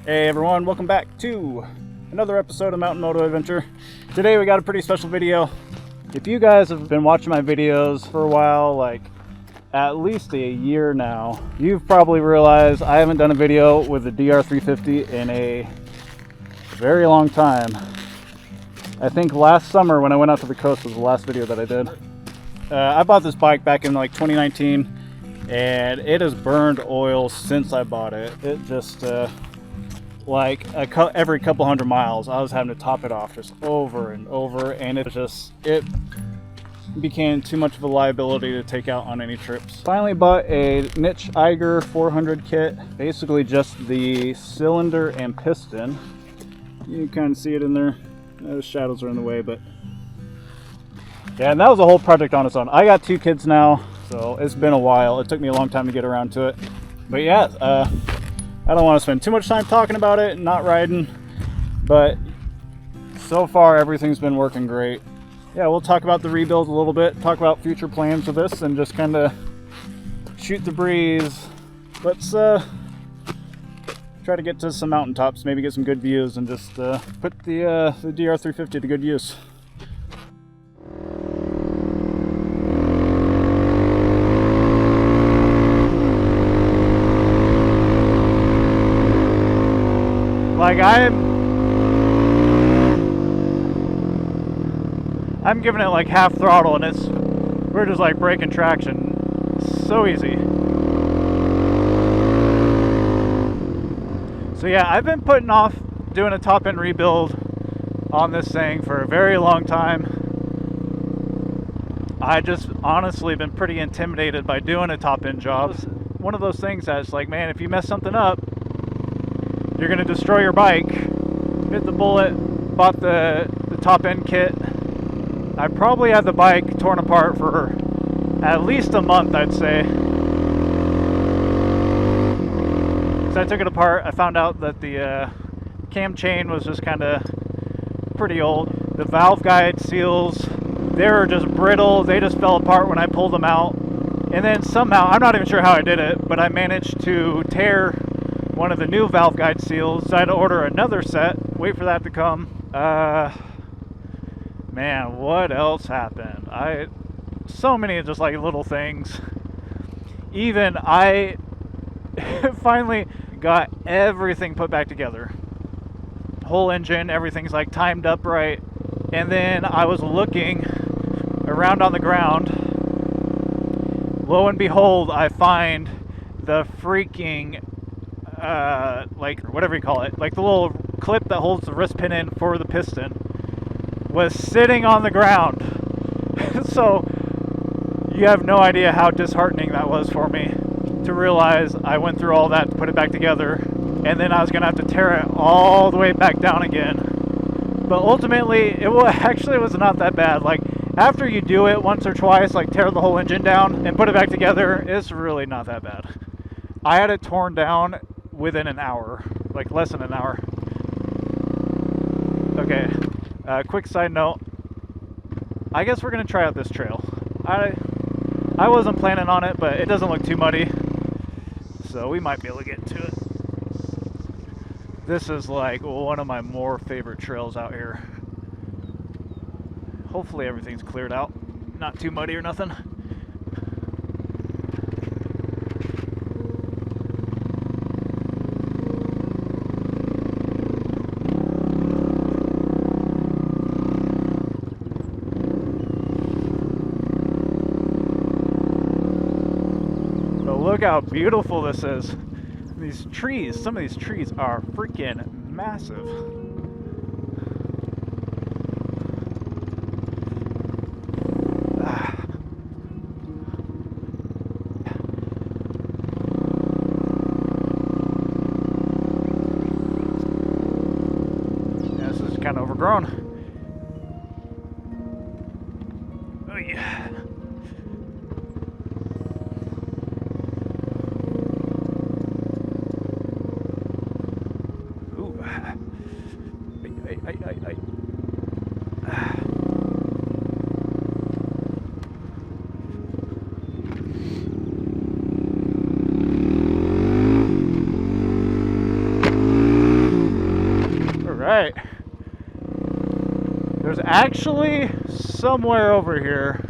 Hey everyone, welcome back to another episode of Mountain Moto Adventure. Today we got a pretty special video. If you guys have been watching my videos for a while, like at least a year now, you've probably realized I haven't done a video with the DR350 in a very long time. I think last summer when I went out to the coast was the last video that I did. I bought this bike back in like 2019 and it has burned oil since I bought it. It just like every couple hundred miles I was having to top it off just over and over, and it became too much of a liability to take out on any trips. Finally bought a Niche Eiger 400 kit, basically just the cylinder and piston. You can kind of see it in there. The shadows are in the way, but yeah, and that was a whole project on its own. I got two kids now, so it's been a while. It took me a long time to get around to it, but yeah, I don't want to spend too much time talking about it and not riding, but so far everything's been working great. Yeah, we'll talk about the rebuild a little bit, talk about future plans for this, and just kind of shoot the breeze. Let's try to get to some mountaintops, maybe get some good views, and just put the DR350 to good use. Like I'm giving it like half throttle, and we're just like breaking traction. So easy. So yeah, I've been putting off doing a top end rebuild on this thing for a very long time. I just honestly been pretty intimidated by doing a top end job. One of those things that's like, man, if you mess something up, you're gonna destroy your bike. Bit the bullet, bought the top end kit. I probably had the bike torn apart for at least a month, I'd say. So I took it apart. I found out that the cam chain was just kind of pretty old. The valve guide seals, they were just brittle. They just fell apart when I pulled them out. And then somehow, I'm not even sure how I did it, but I managed to tear one of the new valve guide seals. So I had to order another set, wait for that to come. Man, what else happened? So many just like little things. Even I finally got everything put back together. Whole engine, everything's like timed up right. And then I was looking around on the ground. Lo and behold, I find the freaking like whatever you call it, like the little clip that holds the wrist pin in for the piston was sitting on the ground. So you have no idea how disheartening that was for me to realize I went through all that to put it back together, and then I was gonna have to tear it all the way back down again. But ultimately it was not that bad. Like after you do it once or twice, like tear the whole engine down and put it back together, it's really not that bad. I had it torn down within an hour, like less than an hour. Okay, quick side note, I guess we're gonna try out this trail. I wasn't planning on it, but it doesn't look too muddy, so we might be able to get to it. This is like one of my more favorite trails out here. Hopefully everything's cleared out, not too muddy or nothing. Look how beautiful this is. These trees, some of these trees are freaking massive. Yeah, this is kind of overgrown. Oh yeah. actually somewhere over here.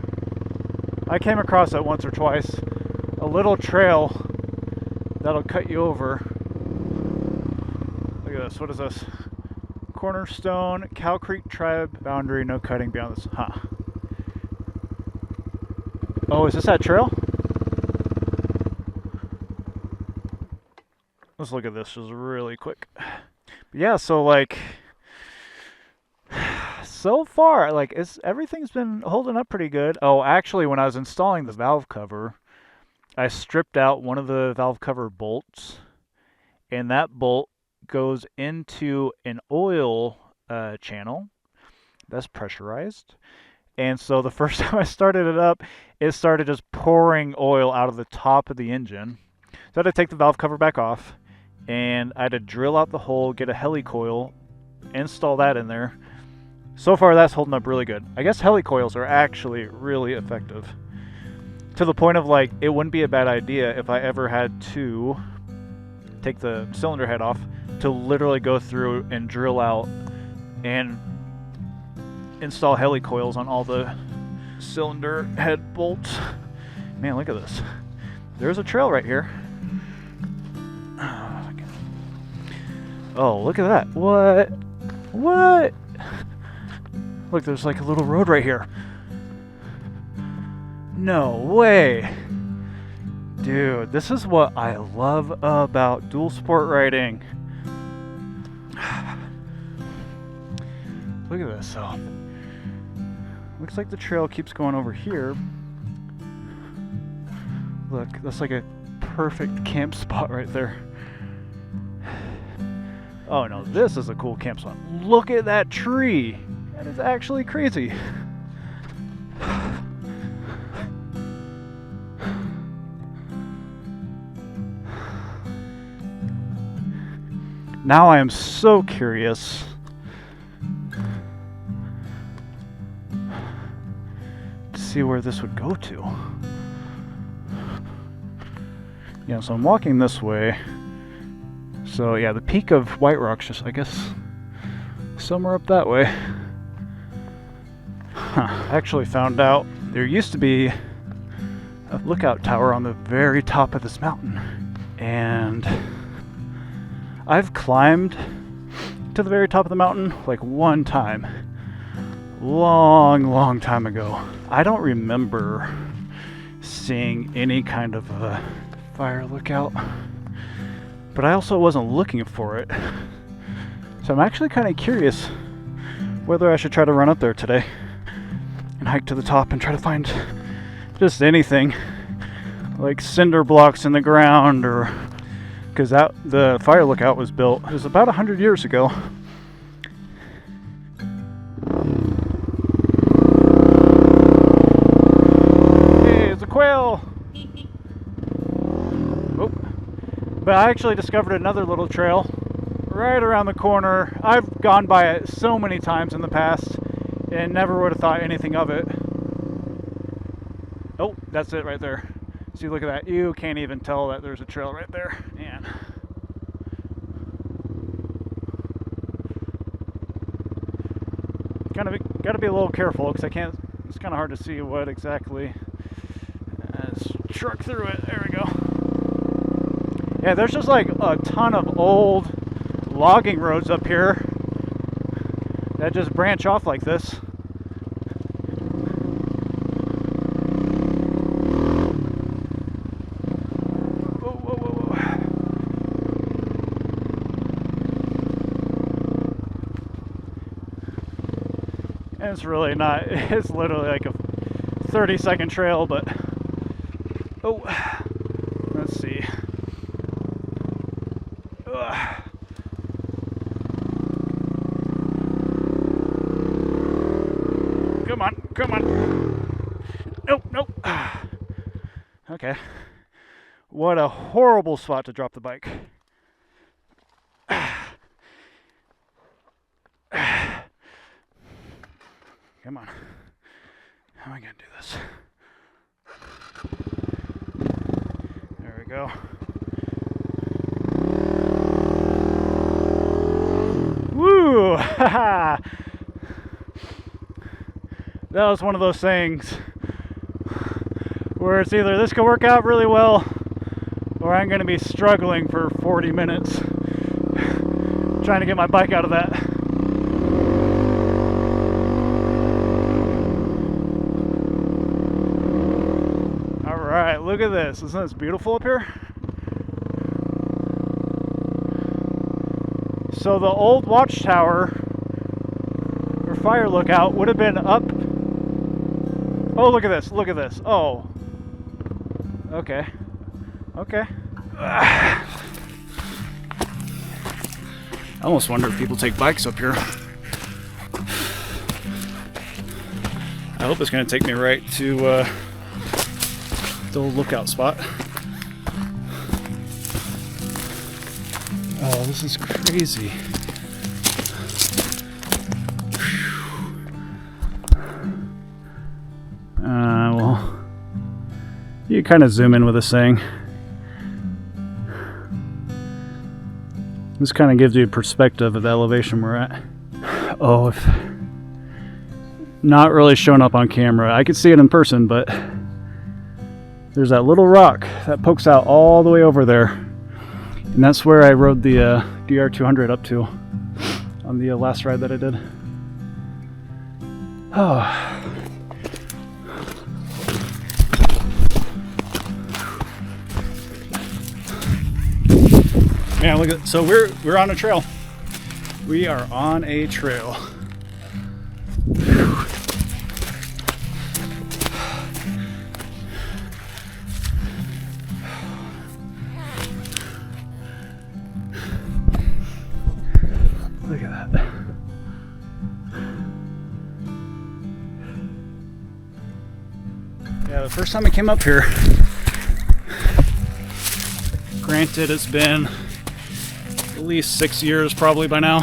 I came across it once or twice. A little trail that'll cut you over. Look at this. What is this? Cornerstone, Cow Creek Tribe boundary, no cutting beyond this. Huh. Oh, is this that trail? Let's look at this just really quick. But yeah, so like, so far, like, everything's been holding up pretty good. Oh, actually, when I was installing the valve cover, I stripped out one of the valve cover bolts, and that bolt goes into an oil channel that's pressurized. And so the first time I started it up, it started just pouring oil out of the top of the engine. So I had to take the valve cover back off, and I had to drill out the hole, get a helicoil, install that in there. So far that's holding up really good. I guess helicoils are actually really effective. To the point of, like, it wouldn't be a bad idea if I ever had to take the cylinder head off to literally go through and drill out and install helicoils on all the cylinder head bolts. Man, look at this. There's a trail right here. Oh, look at that. What? What? Look, there's like a little road right here. No way. Dude, this is what I love about dual sport riding. Look at this. So, looks like the trail keeps going over here. Look, that's like a perfect camp spot right there. Oh no, this is a cool camp spot. Look at that tree. That is actually crazy. Now I am so curious to see where this would go to. Yeah, so I'm walking this way. So yeah, the peak of White Rock's just, I guess, somewhere up that way. Huh. I actually found out there used to be a lookout tower on the very top of this mountain. And I've climbed to the very top of the mountain like one time. Long time ago. I don't remember seeing any kind of a fire lookout. But I also wasn't looking for it. So I'm actually kind of curious whether I should try to run up there today and hike to the top and try to find just anything like cinder blocks in the ground, or because the fire lookout was built, it was about 100 years ago. Hey, it's a quail! Oh. But I actually discovered another little trail right around the corner. I've gone by it so many times in the past and never would have thought anything of it. Oh, that's it right there. See, look at that. You can't even tell that there's a trail right there. Man. Gotta be a little careful because it's kind of hard to see what exactly. Let's truck through it. There we go. Yeah, there's just like a ton of old logging roads up here that just branch off like this. Whoa. And it's really not, it's literally like a 30-second trail, but oh, let's see. Come on. Nope. Okay. What a horrible spot to drop the bike. Come on. How am I gonna do this? There we go. Woo! that was one of those things where it's either this could work out really well or I'm going to be struggling for 40 minutes trying to get my bike out of that. Alright, look at this. Isn't this beautiful up here? So the old watchtower or fire lookout would have been up. Oh, look at this. Look at this. Oh. Okay. Okay. I almost wonder if people take bikes up here. I hope it's going to take me right to the old lookout spot. Oh, this is crazy. Well, you kind of zoom in with this thing. This kind of gives you a perspective of the elevation we're at. Oh, if not really showing up on camera. I could see it in person, but there's that little rock that pokes out all the way over there. And that's where I rode the DR350 up to on the last ride that I did. Oh. Man, look at, so we're on a trail. We are on a trail. Look at that. Yeah, the first time I came up here, granted it's been at least 6 years probably by now.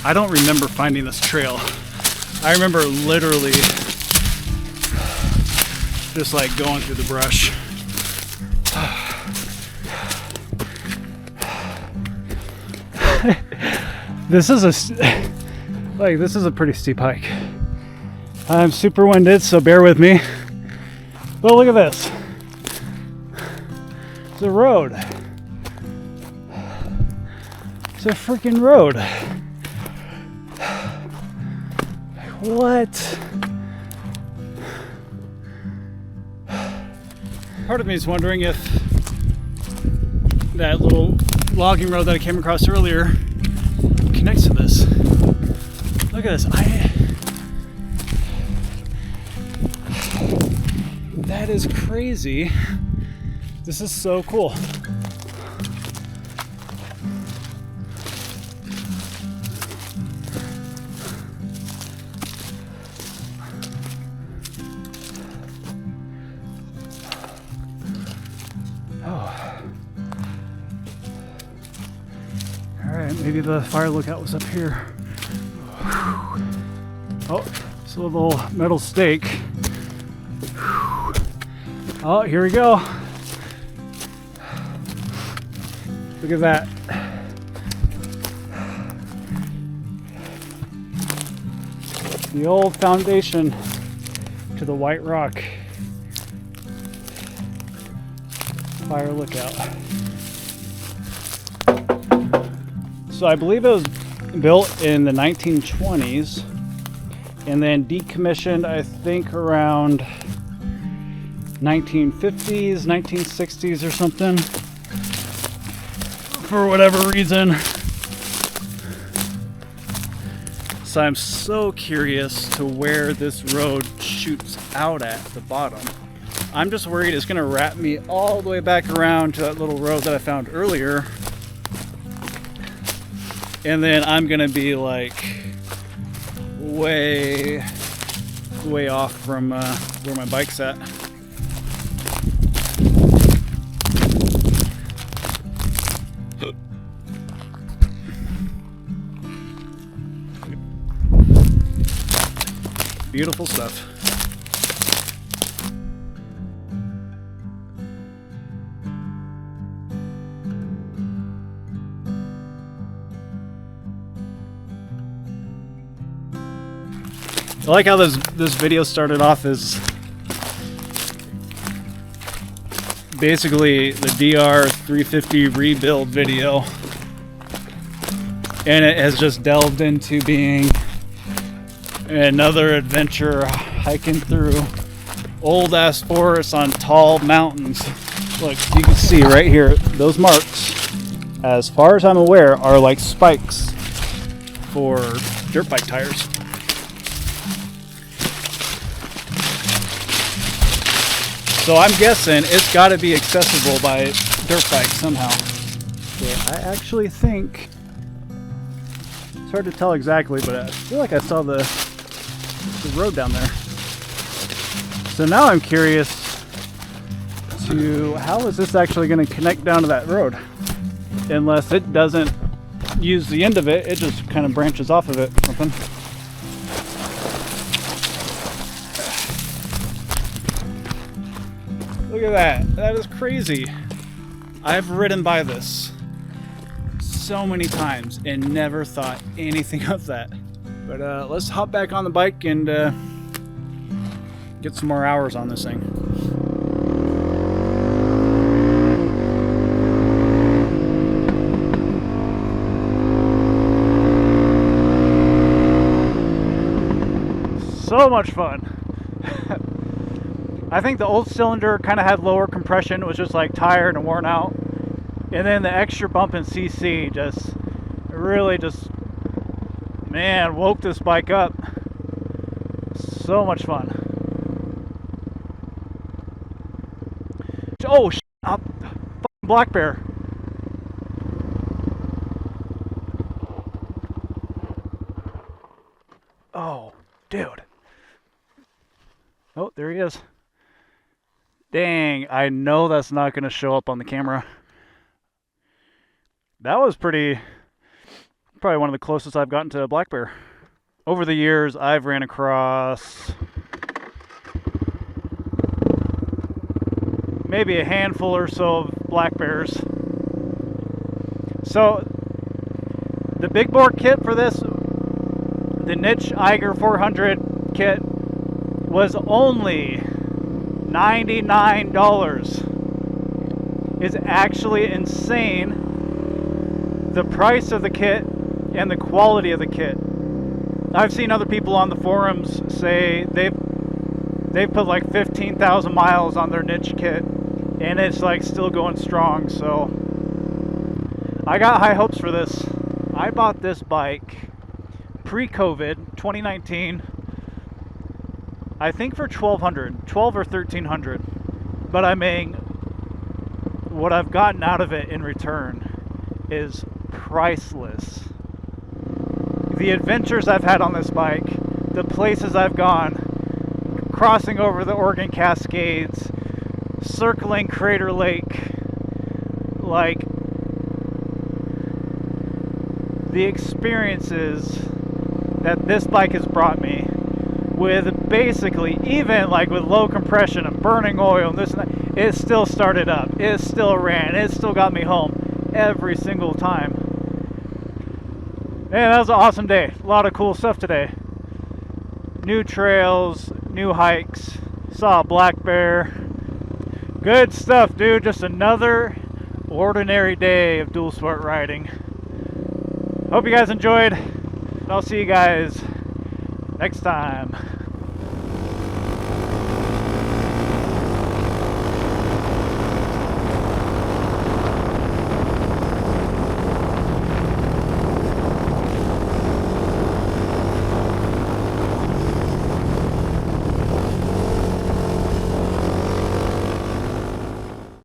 I don't remember finding this trail. I remember literally just like going through the brush. This is a pretty steep hike. I'm super winded, so bear with me. But look at this. It's a road. It's a freaking road. What? Part of me is wondering if that little logging road that I came across earlier connects to this. Look at this. That is crazy. This is so cool. Alright, maybe the fire lookout was up here. Oh, it's a little metal stake. Oh, here we go. Look at that. The old foundation to the white rock. Fire lookout. So I believe it was built in the 1920s and then decommissioned, I think, around 1950s, 1960s or something, for whatever reason. So I'm so curious to where this road shoots out at the bottom. I'm just worried it's gonna wrap me all the way back around to that little road that I found earlier, and then I'm gonna be like way off from where my bike's at. Beautiful stuff. I like how this video started off as basically the DR350 rebuild video, and it has just delved into being another adventure hiking through old ass forests on tall mountains. Look, you can see right here, those marks, as far as I'm aware, are like spikes for dirt bike tires. So I'm guessing it's got to be accessible by dirt bike somehow. So I actually think, it's hard to tell exactly, but I feel like I saw the road down there. So now I'm curious to how is this actually going to connect down to that road? Unless it doesn't use the end of it, it just kind of branches off of it or something. Look at that. That is crazy. I've ridden by this so many times and never thought anything of that. But let's hop back on the bike and get some more hours on this thing. So much fun. I think the old cylinder kind of had lower compression. It was just like tired and worn out. And then the extra bump in CC just really man, woke this bike up. So much fun. Oh, black bear. Oh, dude. Oh, there he is. Dang, I know that's not going to show up on the camera. That was probably one of the closest I've gotten to a black bear. Over the years, I've ran across maybe a handful or so of black bears. So, the big bore kit for this, the Niche Eiger 400 kit, was only $99. It's actually insane, the price of the kit and the quality of the kit. I've seen other people on the forums say they've put like 15,000 miles on their Niche kit and it's like still going strong. So I got high hopes for this. I bought this bike pre-COVID 2019, I think for $1,200 or $1,300, but I mean, what I've gotten out of it in return is priceless. The adventures I've had on this bike, the places I've gone, crossing over the Oregon Cascades, circling Crater Lake, like the experiences that this bike has brought me, with basically, even like with low compression and burning oil and this and that, it still started up, it still ran, it still got me home every single time. Man, that was an awesome day. A lot of cool stuff today. New trails, new hikes, saw a black bear. Good stuff, dude. Just another ordinary day of dual sport riding. Hope you guys enjoyed. I'll see you guys next time.